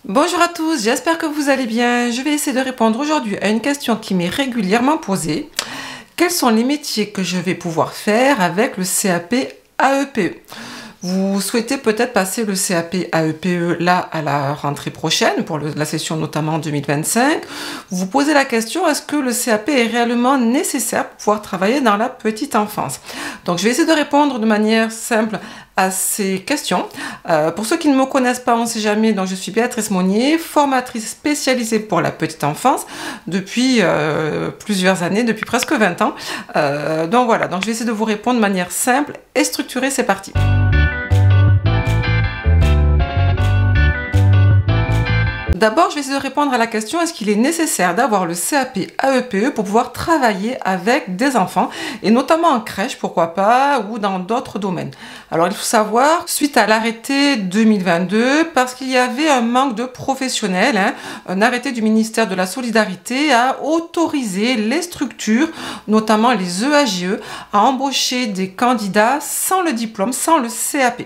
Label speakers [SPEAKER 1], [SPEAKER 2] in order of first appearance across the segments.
[SPEAKER 1] Bonjour à tous, j'espère que vous allez bien. Je vais essayer de répondre aujourd'hui à une question qui m'est régulièrement posée. Quels sont les métiers que je vais pouvoir faire avec le CAP AEPE? Vous souhaitez peut-être passer le CAP AEPE là à la rentrée prochaine, pour la session notamment 2025. Vous vous posez la question, est-ce que le CAP est réellement nécessaire pour pouvoir travailler dans la petite enfance? Donc je vais essayer de répondre de manière simple à ces questions. Pour ceux qui ne me connaissent pas, on ne sait jamais, donc je suis Béatrice Monnier, formatrice spécialisée pour la petite enfance depuis plusieurs années, depuis presque 20 ans. Donc voilà, donc je vais essayer de vous répondre de manière simple et structurée, c'est parti. D'abord, je vais essayer de répondre à la question, est-ce qu'il est nécessaire d'avoir le CAP AEPE pour pouvoir travailler avec des enfants, et notamment en crèche, pourquoi pas, ou dans d'autres domaines? Alors, il faut savoir, suite à l'arrêté 2022, parce qu'il y avait un manque de professionnels, un arrêté du ministère de la Solidarité a autorisé les structures, notamment les EAGE, à embaucher des candidats sans le diplôme, sans le CAP.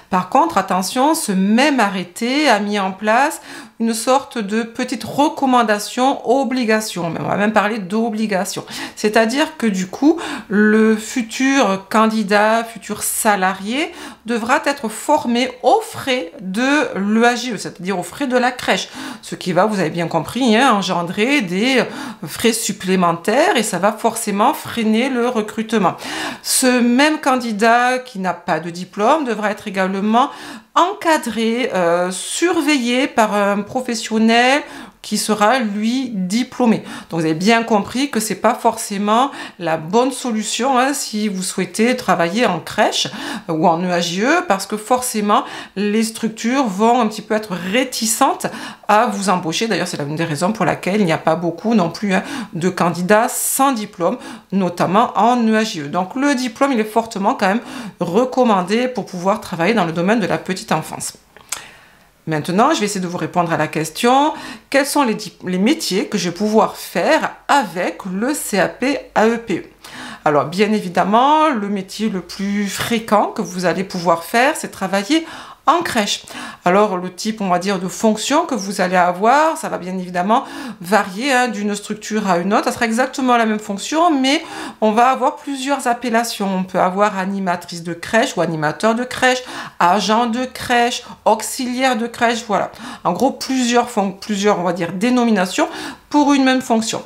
[SPEAKER 1] Par contre, attention, ce même arrêté a mis en place une sorte de petite recommandation, obligation, on va même parler d'obligation. C'est-à-dire que du coup, le futur candidat, futur salarié, devra être formé aux frais de l'EAGE, c'est-à-dire aux frais de la crèche. Ce qui va, vous avez bien compris, engendrer des frais supplémentaires et ça va forcément freiner le recrutement. Ce même candidat qui n'a pas de diplôme devra être également encadré, surveillé par un professionnel qui sera lui diplômé. Donc vous avez bien compris que c'est pas forcément la bonne solution si vous souhaitez travailler en crèche ou en EAGE, parce que forcément les structures vont un petit peu être réticentes à vous embaucher. D'ailleurs, c'est l'une des raisons pour laquelle il n'y a pas beaucoup non plus de candidats sans diplôme, notamment en EAGE. Donc le diplôme, il est fortement quand même recommandé pour pouvoir travailler dans le domaine de la petite enfance. Maintenant, je vais essayer de vous répondre à la question, quels sont les métiers que je vais pouvoir faire avec le CAP AEPE? Alors, bien évidemment, le métier le plus fréquent que vous allez pouvoir faire, c'est travailler en crèche. Alors, le type, on va dire, de fonction que vous allez avoir, ça va bien évidemment varier d'une structure à une autre. Ça sera exactement la même fonction, mais on va avoir plusieurs appellations. On peut avoir animatrice de crèche ou animateur de crèche, agent de crèche, auxiliaire de crèche, voilà. En gros, plusieurs, on va dire, dénominations pour une même fonction.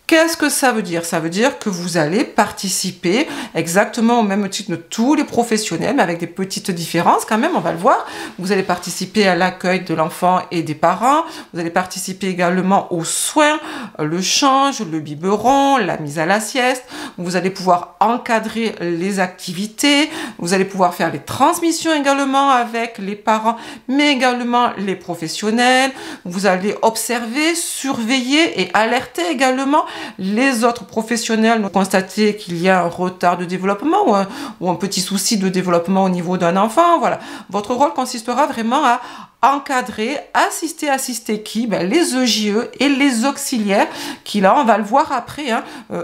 [SPEAKER 1] Qu'est-ce que ça veut dire? Ça veut dire que vous allez participer exactement au même titre de tous les professionnels, mais avec des petites différences quand même, on va le voir. Vous allez participer à l'accueil de l'enfant et des parents. Vous allez participer également aux soins, le change, le biberon, la mise à la sieste. Vous allez pouvoir encadrer les activités. Vous allez pouvoir faire les transmissions également avec les parents, mais également les professionnels. Vous allez observer, surveiller et alerter également les autres professionnels. Constater qu'il y a un retard de développement ou un petit souci de développement au niveau d'un enfant. Voilà. Votre rôle consistera vraiment à encadrer, assister qui? Les EJE et les auxiliaires qui, là, on va le voir après,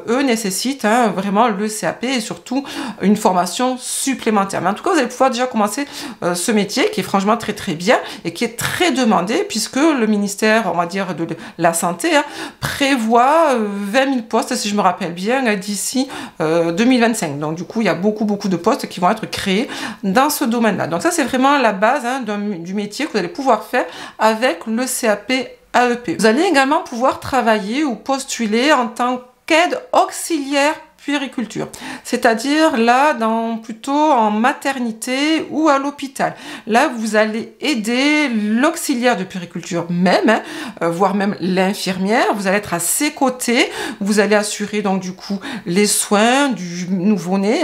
[SPEAKER 1] eux nécessitent vraiment le CAP et surtout une formation supplémentaire. Mais en tout cas, vous allez pouvoir déjà commencer ce métier qui est franchement très très bien et qui est très demandé puisque le ministère, on va dire, de la Santé prévoit 20 000 postes, si je me rappelle bien, d'ici 2025. Donc du coup, il y a beaucoup de postes qui vont être créés dans ce domaine-là. Donc ça, c'est vraiment la base du métier que vous allez pouvoir faire avec le CAP AEP. Vous allez également pouvoir travailler ou postuler en tant qu'aide auxiliaire puériculture, c'est-à-dire là plutôt en maternité ou à l'hôpital. Là, vous allez aider l'auxiliaire de puériculture même, voire même l'infirmière. Vous allez être à ses côtés. Vous allez assurer donc du coup les soins du nouveau-né,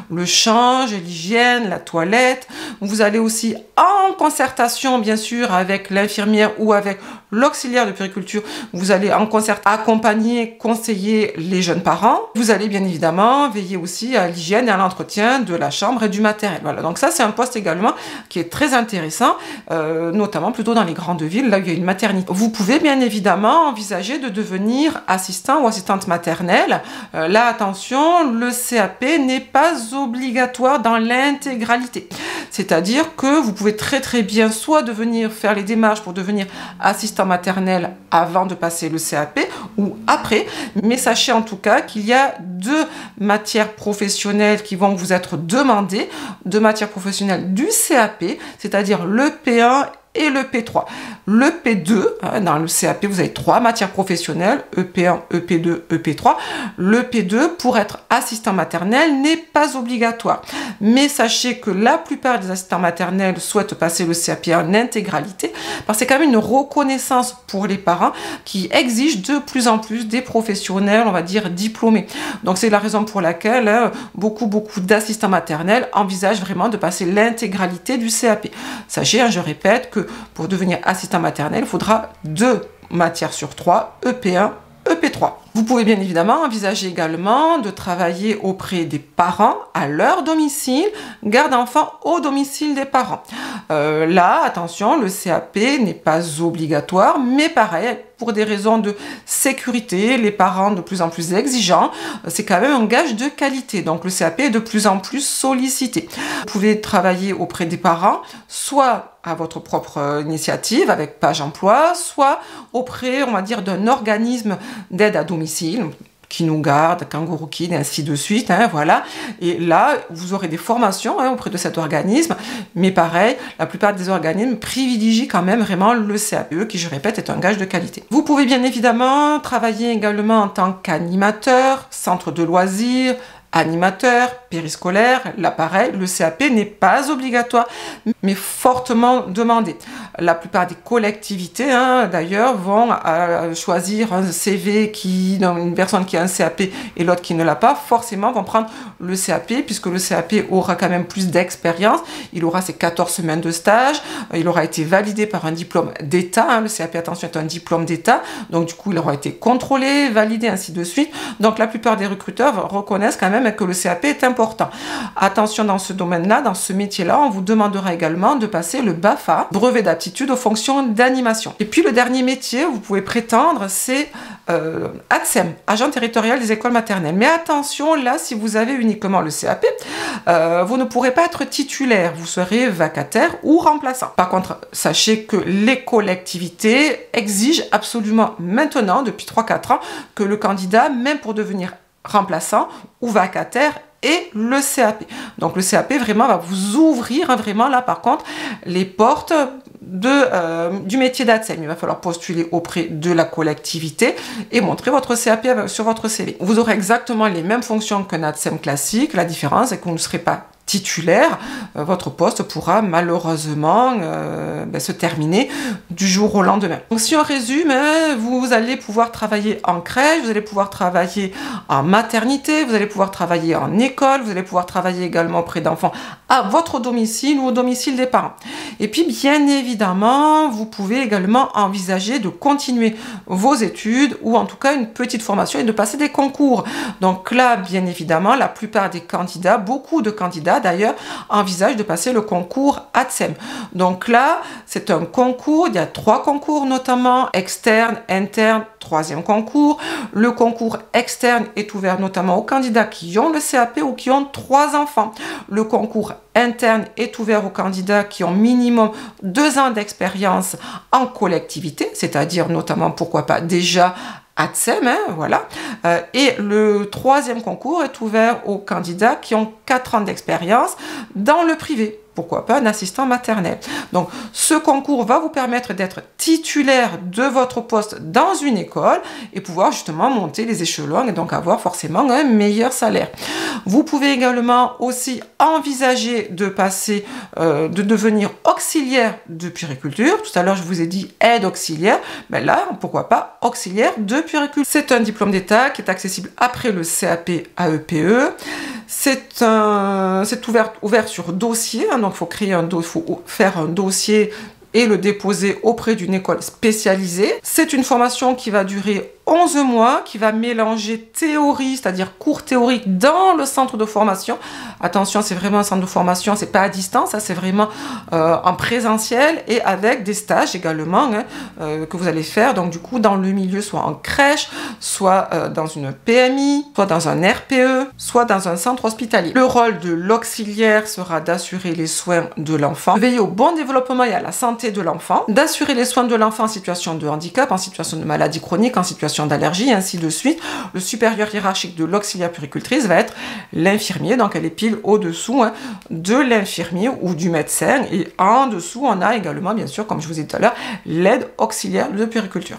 [SPEAKER 1] le change, l'hygiène, la toilette. Vous allez aussi en concertation bien sûr avec l'infirmière ou avec l'auxiliaire de puériculture. Vous allez en concert accompagner, conseiller les jeunes parents. Vous allez allez bien évidemment veiller aussi à l'hygiène et à l'entretien de la chambre et du matériel. Voilà, donc ça c'est un poste également qui est très intéressant, notamment plutôt dans les grandes villes, là où il y a une maternité. Vous pouvez bien évidemment envisager de devenir assistant ou assistante maternelle. Là, attention, le CAP n'est pas obligatoire dans l'intégralité. C'est-à-dire que vous pouvez très bien soit devenir faire les démarches pour devenir assistant maternel avant de passer le CAP ou après, mais sachez en tout cas qu'il y a 2 matières professionnelles qui vont vous être demandées, 2 matières professionnelles du CAP, c'est-à-dire le P1 et le P3. Le P2, dans le CAP, vous avez 3 matières professionnelles, EP1, EP2, EP3. Le P2, pour être assistant maternel, n'est pas obligatoire. Mais sachez que la plupart des assistants maternels souhaitent passer le CAP en intégralité, parce que c'est quand même une reconnaissance pour les parents qui exige de plus en plus des professionnels, on va dire, diplômés. Donc c'est la raison pour laquelle beaucoup d'assistants maternels envisagent vraiment de passer l'intégralité du CAP. Sachez, je répète, que pour devenir assistant maternel, il faudra 2 matières sur 3, EP1, EP3. Vous pouvez bien évidemment envisager également de travailler auprès des parents à leur domicile, garde d'enfants au domicile des parents. Là, attention, le CAP n'est pas obligatoire, mais pareil, pour des raisons de sécurité, les parents de plus en plus exigeants, c'est quand même un gage de qualité. Donc le CAP est de plus en plus sollicité. Vous pouvez travailler auprès des parents, soit à votre propre initiative avec Page Emploi, soit auprès, on va dire, d'un organisme d'aide à domicile, qui nous garde, Kangourou Kid, et ainsi de suite, voilà. Et là, vous aurez des formations auprès de cet organisme, mais pareil, la plupart des organismes privilégient quand même vraiment le CAPE, qui, je répète, est un gage de qualité. Vous pouvez bien évidemment travailler également en tant qu'animateur, centre de loisirs, animateur, périscolaire, là pareil, le CAP n'est pas obligatoire, mais fortement demandé. La plupart des collectivités, d'ailleurs, vont choisir un CV une personne qui a un CAP et l'autre qui ne l'a pas, forcément vont prendre le CAP, puisque le CAP aura quand même plus d'expérience, il aura ses 14 semaines de stage, il aura été validé par un diplôme d'État, le CAP, attention, est un diplôme d'État, donc du coup, il aura été contrôlé, validé, ainsi de suite. Donc la plupart des recruteurs reconnaissent quand même que le CAP est important. Attention, dans ce domaine-là, dans ce métier-là, on vous demandera également de passer le BAFA, brevet d'aptitude aux fonctions d'animation. Et puis le dernier métier, vous pouvez prétendre, c'est ATSEM, agent territorial des écoles maternelles. Mais attention, là, si vous avez uniquement le CAP, vous ne pourrez pas être titulaire, vous serez vacataire ou remplaçant. Par contre, sachez que les collectivités exigent absolument maintenant, depuis 3-4 ans, que le candidat, même pour devenir remplaçant ou vacataire, et le CAP. Donc le CAP vraiment va vous ouvrir vraiment là par contre les portes du métier d'ATSEM. Il va falloir postuler auprès de la collectivité et montrer votre CAP sur votre CV. Vous aurez exactement les mêmes fonctions qu'un ATSEM classique. La différence est que vous ne serez pas titulaire, votre poste pourra malheureusement se terminer du jour au lendemain. Donc si on résume, vous allez pouvoir travailler en crèche, vous allez pouvoir travailler en maternité, vous allez pouvoir travailler en école, vous allez pouvoir travailler également auprès d'enfants à votre domicile ou au domicile des parents. Et puis bien évidemment, vous pouvez également envisager de continuer vos études ou en tout cas une petite formation et de passer des concours. Donc là, bien évidemment, la plupart des candidats, beaucoup de candidats d'ailleurs, envisagent de passer le concours ATSEM. Donc là, c'est un concours, il y a 3 concours notamment, externe, interne, 3e concours. Le concours externe est ouvert notamment aux candidats qui ont le CAP ou qui ont 3 enfants. Le concours interne est ouvert aux candidats qui ont minimum 2 ans d'expérience en collectivité, c'est-à-dire notamment, pourquoi pas, déjà ATSEM, voilà. Et le 3e concours est ouvert aux candidats qui ont 4 ans d'expérience dans le privé. Pourquoi pas un assistant maternel. Donc, ce concours va vous permettre d'être titulaire de votre poste dans une école et pouvoir justement monter les échelons et donc avoir forcément un meilleur salaire. Vous pouvez également aussi envisager de passer, de devenir auxiliaire de puériculture. Tout à l'heure, je vous ai dit aide auxiliaire. Mais là, pourquoi pas auxiliaire de puériculture. C'est un diplôme d'État qui est accessible après le CAP AEPE. C'est ouvert sur dossier, donc il faut faire un dossier et le déposer auprès d'une école spécialisée. C'est une formation qui va durer 11 mois qui va mélanger théorie, c'est-à-dire cours théoriques dans le centre de formation. Attention, c'est vraiment un centre de formation, c'est pas à distance, c'est vraiment en présentiel et avec des stages également que vous allez faire. Donc du coup, dans le milieu, soit en crèche, soit dans une PMI, soit dans un RPE, soit dans un centre hospitalier. Le rôle de l'auxiliaire sera d'assurer les soins de l'enfant, de veiller au bon développement et à la santé de l'enfant, d'assurer les soins de l'enfant en situation de handicap, en situation de maladie chronique, en situation d'allergie, ainsi de suite. Le supérieur hiérarchique de l'auxiliaire puéricultrice va être l'infirmier, donc elle est pile au-dessous de l'infirmier ou du médecin, et en dessous on a également, bien sûr, comme je vous ai dit tout à l'heure, l'aide auxiliaire de puériculture.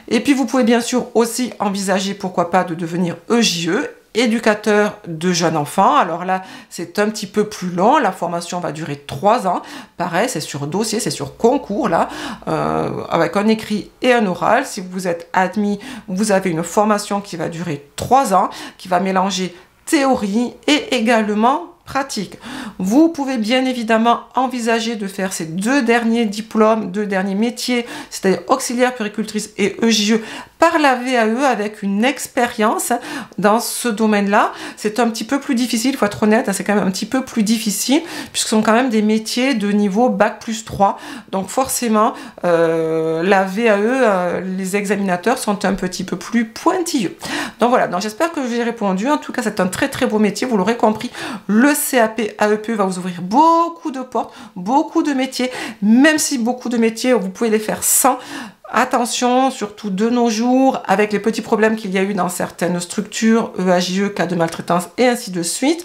[SPEAKER 1] Et puis vous pouvez bien sûr aussi envisager, pourquoi pas, de devenir EJE, éducateur de jeunes enfants. Alors là, c'est un petit peu plus long. La formation va durer 3 ans. Pareil, c'est sur dossier, c'est sur concours, là, avec un écrit et un oral. Si vous êtes admis, vous avez une formation qui va durer 3 ans, qui va mélanger théorie et également pratique. Vous pouvez bien évidemment envisager de faire ces 2 derniers diplômes, 2 derniers métiers, c'est-à-dire auxiliaire puéricultrice et EJE, par la VAE avec une expérience dans ce domaine-là. C'est un petit peu plus difficile, il faut être honnête, c'est quand même un petit peu plus difficile, puisque ce sont quand même des métiers de niveau Bac+3. Donc forcément, la VAE, les examinateurs sont un petit peu plus pointilleux. Donc voilà, donc j'espère que je vous ai répondu. En tout cas, c'est un très très beau métier, vous l'aurez compris. Le CAP AEPE va vous ouvrir beaucoup de portes, beaucoup de métiers, même si beaucoup de métiers, vous pouvez les faire sans. Attention, surtout de nos jours, avec les petits problèmes qu'il y a eu dans certaines structures, EAJE, cas de maltraitance et ainsi de suite,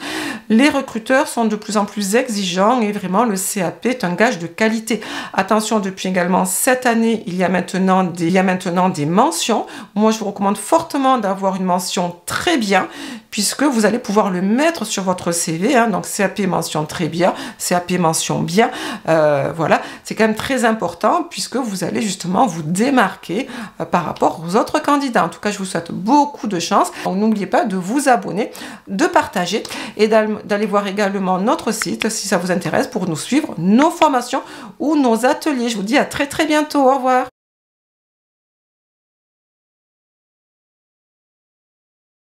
[SPEAKER 1] les recruteurs sont de plus en plus exigeants et vraiment le CAP est un gage de qualité. Attention, depuis également cette année, il y a maintenant des mentions. Moi, je vous recommande fortement d'avoir une mention très bien, puisque vous allez pouvoir le mettre sur votre CV, donc CAP mention très bien, CAP mention bien, voilà, c'est quand même très important, puisque vous allez justement vous démarquer par rapport aux autres candidats. En tout cas, je vous souhaite beaucoup de chance. Donc, n'oubliez pas de vous abonner, de partager et d'aller voir également notre site si ça vous intéresse pour nous suivre, nos formations ou nos ateliers. Je vous dis à très très bientôt. Au revoir.